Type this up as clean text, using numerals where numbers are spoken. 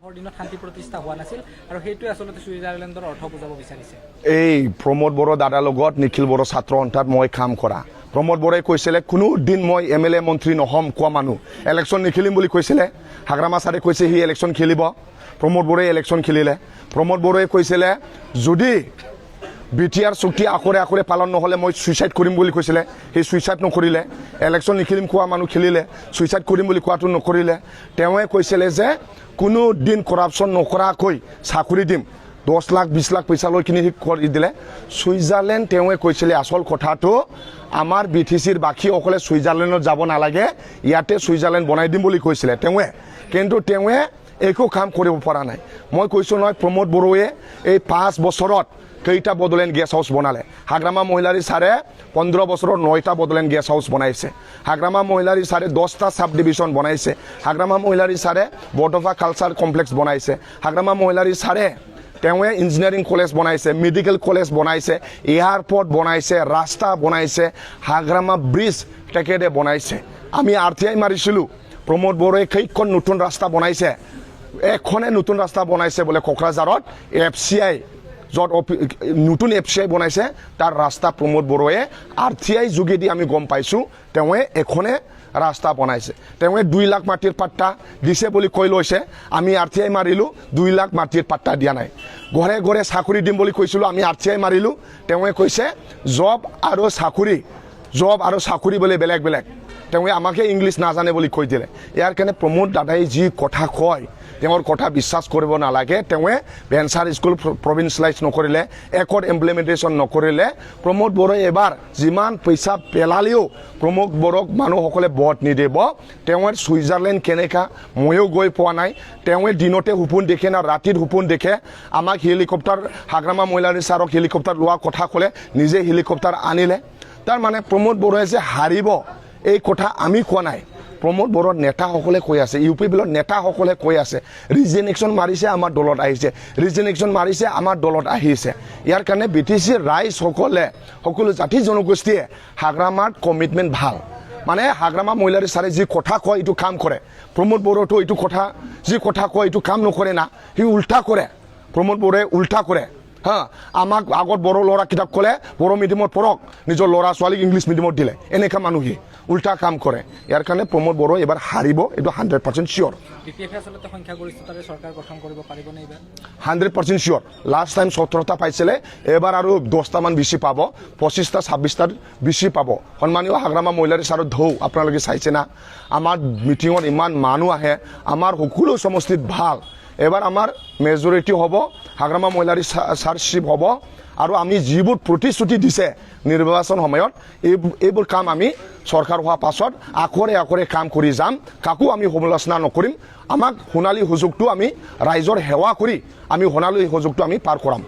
দিনত শান্তি প্ৰতিষ্ঠা হোৱা নাছিল আৰু সেইটোৱে আচলতে ছুইজাৰলেণ্ডৰ অৰ্থ বুজাব বিচাৰিছে। এই প্ৰমোদ বড়ো দাদাৰ লগত নিখিল বড়ো ছাত্ৰ সন্থাত মই কাম কৰা। প্ৰমোদ বড়োই কৈছিলে কোনো দিন মই MLA মন্ত্ৰী নহম কোৱা মানুহ ইলেকশ্যন নিখেলিম বুলি কৈছিলে। হাগ্ৰামা ছাৰে কৈছে সি ইলেকশ্যন খেলিব, প্ৰমোদ বড়োই ইলেকশ্যন খেলিলে। প্ৰমোদ বড়োই কৈছিলে যদি BTR চুক্তি আখৰে আখৰে পালন নহ'লে মই ছুইচাইড কৰিম বুলি কৈছিলে, সেই ছুইচাইড নকৰিলে। ইলেকশ্যন নিখেলিম কোৱা মানুহ খেলিলে, ছুইচাইড কৰিম বুলি কোৱাটো নকৰিলে। তেওঁৱে কৈছিলে যে কোনো দিন কৰাপশ্যন নকৰাকৈ চাকৰি দিম, 10 লাখ 20 লাখ পইচা লৈ কিনি কৰি দিলে। ছুইজাৰলেণ্ড তেওঁৱে কৈছিলে আচল কথাটো আমাৰ BTCৰ বাকীসকলে ছুইজাৰলেণ্ডত যাব নালাগে, ইয়াতে ছুইজাৰলেণ্ড বনাই দিম বুলি কৈছিলে তেওঁৱে, কিন্তু তেওঁৱে একো কাম কৰিব পৰা নাই। মই কৈছোঁ নহয় প্ৰমোদ বড়োৱে এই 5 বছৰত কেইটা বডলেণ্ড গেষ্ট হাউচ বনালে। হাগ্ৰামা মহিলাৰী ছাৰে 15 বছৰত 9টা বডলেণ্ড গেষ্ট হাউচ বনাইছে। হাগ্ৰামা মহিলাৰী ছাৰে 10টা সাব ডিভিজন বনাইছে। হাগ্ৰামা মহিলাৰী ছাৰে বৰদফা কালচাৰ কমপ্লেক্স বনাইছে। হাগ্ৰামা মহিলাৰী ছাৰে তেওঁৱে ইঞ্জিনিয়াৰিং কলেজ বনাইছে, মেডিকেল কলেজ বনাইছে, এয়াৰপৰ্ট বনাইছে, ৰাস্তা বনাইছে, হাগ্ৰামা ব্ৰিজ তেখেতে বনাইছে। আমি RTI মাৰিছিলোঁ, প্ৰমোদ বড়োৱে কেইখন নতুন ৰাস্তা বনাইছে। এখনে নতুন ৰাস্তা বনাইছে বোলে কোকৰাঝাৰত FCI, য'ত নতুন FCI বনাইছে তাৰ ৰাস্তা প্ৰমোদ বড়োৱে RTI যোগেদি আমি গম পাইছোঁ তেওঁৱে এখনে ৰাস্তা বনাইছে। তেওঁৱে 2 লাখ মাটিৰ পাট্টা দিছে বুলি কৈ লৈছে। আমি RTI মাৰিলোঁ, 2 লাখ মাটিৰ পাট্টা দিয়া নাই। ঘৰে ঘৰে চাকৰি দিম বুলি কৈছিলোঁ, আমি RTI মাৰিলোঁ, তেওঁৱে কৈছে জব আৰু চাকৰি বোলে বেলেগ বেলেগ। তেওঁৱে আমাকে ইংলিছ নাজানে বুলি কৈ দিলে। ইয়াৰ কাৰণে প্ৰমোদ দাদাই যি কথা কয় তেওঁৰ কথা বিশ্বাস কৰিব নালাগে। তেওঁৱে ভেঞ্চাৰ স্কুল প্ৰভিন্সিয়েলাইজ নকৰিলে, একৰ্ড ইমপ্লিমেণ্টেশ্যন নকৰিলে। প্ৰমোদ বড়োই এবাৰ যিমান পইচা পেলালেও প্ৰমোদ বড়োক মানুহসকলে ভোট নিদিব। তেওঁৱে ছুইজাৰলেণ্ড কেনেকা ময়ো গৈ পোৱা নাই। তেওঁৱে দিনতে সপোন দেখে না ৰাতিত সপোন দেখে। আমাক হেলিকপ্টাৰ হাগ্ৰামা মহিলাৰী ছাৰক হেলিকপ্টাৰ লোৱা কথা ক'লে নিজে হেলিকপ্টাৰ আনিলে। তাৰমানে প্ৰমোদ বড়োৱে যে হাৰিব এই কথা আমি কোৱা নাই, প্ৰমোদ বড়োৰ নেতাসকলে কৈ আছে, UP বিলৰ নেতাসকলে কৈ আছে। ৰিজেনেকশ্যন মাৰিছে আমাৰ দলত আহিছে, ৰিজেনেকশ্যন মাৰিছে আমাৰ দলত আহিছে। ইয়াৰ কাৰণে BTCৰ ৰাইজসকলে সকলো জাতি জনগোষ্ঠীয়ে হাগ্ৰামাৰ কমিটমেণ্ট ভাল। মানে হাগ্ৰামা মহিলাৰী ছাৰে যি কথা কয় এইটো কাম কৰে। প্ৰমোদ বড়োটো এইটো কথা যি কথা কয় এইটো কাম নকৰে না, সি উল্টা কৰে। প্ৰমোদ বড়োৱে উল্টা কৰে। আমাক আগত বড়ো ল'ৰাকেইটাক ক'লে বড়ো মিডিয়ামত পঢ়ক, নিজৰ ল'ৰা ছোৱালীক ইংলিছ মিডিয়ামত দিলে। এনেকা মানুহে উল্টা কাম কৰে। ইয়াৰ কাৰণে প্ৰমোদ বড়ো এবাৰ হাৰিব, এইটো 100% চিয়'ৰ। BPF আচলতে সংখ্যাগৰিষ্ঠতাৰে চৰকাৰ গঠন কৰিব পাৰিবনে এইবাৰ? 100% চিয়'ৰ। লাষ্ট টাইম 17টা পাইছিলে, এবাৰ আৰু 10টামান বেছি পাব, 25টা 26টাত বেছি পাব। সন্মানীয় হাগ্ৰামা মহিলাৰী ছাৰৰ ঢৌ আপোনালোকে চাইছে না? আমাৰ মিটিঙত ইমান মানুহ আহে, আমাৰ সকলো সমষ্টিত ভাল। এবাৰ আমাৰ মেজৰিটি হ'ব, হাগ্ৰামা মহিলাৰী ছাৰশ্বিপ হ'ব। আৰু আমি যিবোৰ প্ৰতিশ্ৰুতি দিছে নিৰ্বাচন সময়ত এইবোৰ কাম আমি চৰকাৰ হোৱাৰ পাছত আখৰে আখৰে কাম কৰি যাম। কাকো আমি সমালোচনা নকৰিম। আমাক সোণালী সুযোগটো আমি ৰাইজৰ সেৱা কৰি আমি সোণালী সুযোগটো আমি পাৰ কৰাম।